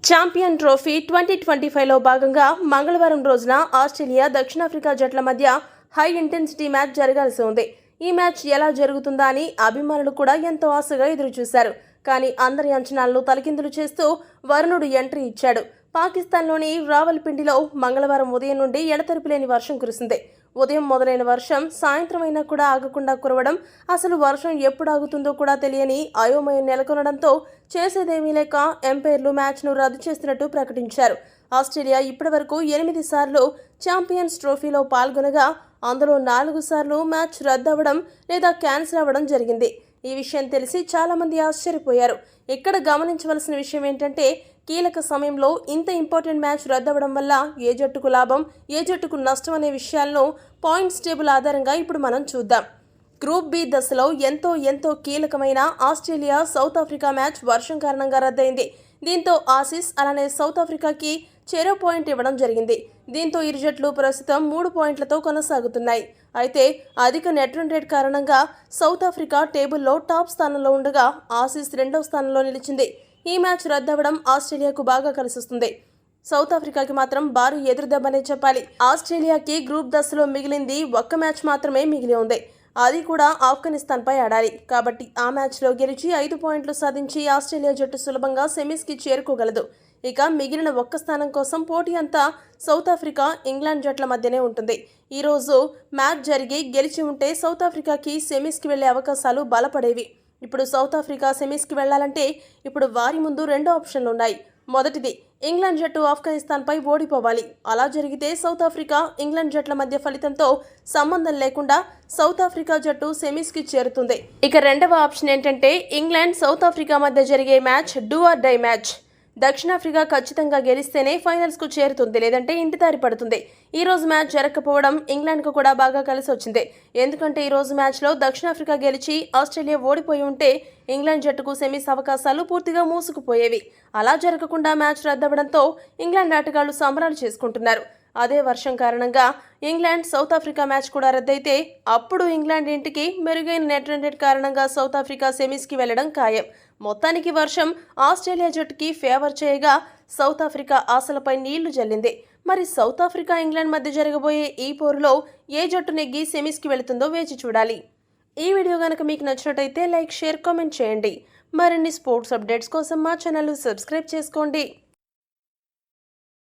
Champion trophy 2025లో భాగంగా మంగళవారం రోజున ఆస్ట్రేలియా దక్షిణాఫ్రికా జట్ల మధ్య హై ఇంటెన్సిటీ మ్యాచ్ జరగాల్సి ఉంది. ఈ మ్యాచ్ ఎలా జరుగుతుందా అని అభిమానులు కూడా ఎంతో ఆశగా ఎదురుచూశారు. కానీ అందరి అంచనాలను తలకిందులు చేస్తూ వరుణుడు ఎంట్రీ ఇచ్చాడు. పాకిస్తాన్లోని రావల్పిండిలో మంగళవారం ఉదయం నుండి ఎడతెరిపి లేని వర్షం కురిసింది. ఉదయం మొదలైన వర్షం సాయంత్రం అయినా కూడా ఆగకుండా కురవడం, అసలు వర్షం ఎప్పుడు ఆగుతుందో కూడా తెలియని అయోమయం నెలకొనడంతో చేసేదేమీ లేక ఎంపైర్లు మ్యాచ్ను రద్దు చేస్తున్నట్టు ప్రకటించారు. ఆస్ట్రేలియా ఇప్పటివరకు 8 సార్లు ఛాంపియన్స్ ట్రోఫీలో పాల్గొనగా అందులో 4 సార్లు మ్యాచ్ రద్దు అవ్వడం లేదా క్యాన్సిల్ అవ్వడం జరిగింది. ఈ విషయం తెలిసి చాలామంది ఆశ్చర్యపోయారు. ఇక్కడ గమనించవలసిన విషయం ఏంటంటే కీలక సమయంలో ఇంత ఇంపార్టెంట్ మ్యాచ్ రద్దవడం వల్ల ఏ జట్టుకు లాభం, ఏ జట్టుకు నష్టం అనే విషయాలను పాయింట్స్ టేబుల్ ఆధారంగా ఇప్పుడు మనం చూద్దాం. గ్రూప్ బి దశలో ఎంతో కీలకమైన ఆస్ట్రేలియా సౌత్ ఆఫ్రికా మ్యాచ్ వర్షం కారణంగా రద్దయింది. దీంతో ఆసీస్ అలానే సౌత్ ఆఫ్రికాకి చెరో పాయింట్ ఇవ్వడం జరిగింది. దీంతో ఇరు జట్లు ప్రస్తుతం 3 పాయింట్లతో కొనసాగుతున్నాయి. అయితే అధిక నెట్ రన్ రేట్ కారణంగా సౌత్ ఆఫ్రికా టేబుల్లో టాప్ స్థానంలో ఉండగా ఆసీస్ 2వ స్థానంలో నిలిచింది. ఈ మ్యాచ్ రద్దవడం ఆస్ట్రేలియాకు బాగా కలిసిస్తుంది. సౌత్ ఆఫ్రికాకి మాత్రం భారీ ఎదురుదెబ్బనే చెప్పాలి. ఆస్ట్రేలియాకి గ్రూప్ దశలో మిగిలింది ఒక్క మ్యాచ్ మాత్రమే మిగిలి ఉంది. అది కూడా ఆఫ్ఘనిస్తాన్పై ఆడాలి. కాబట్టి ఆ మ్యాచ్లో గెలిచి 5 పాయింట్లు సాధించి ఆస్ట్రేలియా జట్టు సులభంగా సెమీస్కి చేరుకోగలదు. ఇక మిగిలిన ఒక్క స్థానం కోసం పోటీ అంతా సౌత్ ఆఫ్రికా, ఇంగ్లాండ్ జట్ల మధ్యనే ఉంటుంది. ఈరోజు మ్యాచ్ జరిగి గెలిచి ఉంటే సౌత్ ఆఫ్రికాకి సెమీస్కి వెళ్లే అవకాశాలు బలపడేవి. ఇప్పుడు సౌత్ ఆఫ్రికా సెమీస్కి వెళ్లాలంటే ఇప్పుడు వారి ముందు 2 ఆప్షన్లు ఉన్నాయి. మొదటిది, ఇంగ్లాండ్ జట్టు ఆఫ్ఘనిస్తాన్పై ఓడిపోవాలి. అలా జరిగితే సౌత్ ఆఫ్రికా, ఇంగ్లాండ్ జట్ల మధ్య ఫలితంతో సంబంధం లేకుండా సౌత్ ఆఫ్రికా జట్టు సెమీస్కి చేరుతుంది. ఇక రెండవ ఆప్షన్ ఏంటంటే ఇంగ్లాండ్, సౌత్ ఆఫ్రికా మధ్య జరిగే match do or die match. దక్షిణాఫ్రికా ఖచ్చితంగా గెలిస్తేనే ఫైనల్స్కు చేరుతుంది, లేదంటే ఇంటిదారి పడుతుంది. ఈ రోజు మ్యాచ్ జరగకపోవడం ఇంగ్లాండ్కు కూడా బాగా కలిసి వచ్చింది. ఎందుకంటే ఈ రోజు మ్యాచ్లో దక్షిణాఫ్రికా గెలిచి ఆస్ట్రేలియా ఓడిపోయి ఉంటే ఇంగ్లాండ్ జట్టుకు సెమీస్ అవకాశాలు పూర్తిగా మూసుకుపోయేవి. అలా జరగకుండా మ్యాచ్ రద్దవడంతో ఇంగ్లాండ్ ఆటగాళ్లు సంబరాలు చేసుకుంటున్నారు. అదే వర్షం కారణంగా ఇంగ్లాండ్, సౌత్ ఆఫ్రికా మ్యాచ్ కూడా రద్దయితే అప్పుడు ఇంగ్లాండ్ ఇంటికి మెరుగైన నెట్ రన్ రేట్ కారణంగా సౌత్ ఆఫ్రికా సెమీస్కి వెళ్లడం ఖాయం. మొత్తానికి వర్షం ఆస్ట్రేలియా జట్టుకి ఫేవర్ చేయగా సౌత్ ఆఫ్రికా ఆశలపై నీళ్లు జల్లింది. మరి సౌత్ ఆఫ్రికా, ఇంగ్లాండ్ మధ్య జరగబోయే ఈ పోరులో ఏ జట్టు నెగ్గి సెమీస్కి వెళుతుందో వేచి చూడాలి. ఈ వీడియో కనుక మీకు నచ్చినట్టయితే లైక్, షేర్, కామెంట్ చేయండి. మరిన్ని స్పోర్ట్స్ అప్డేట్స్ కోసం మా ఛానల్ సబ్స్క్రైబ్ చేసుకోండి.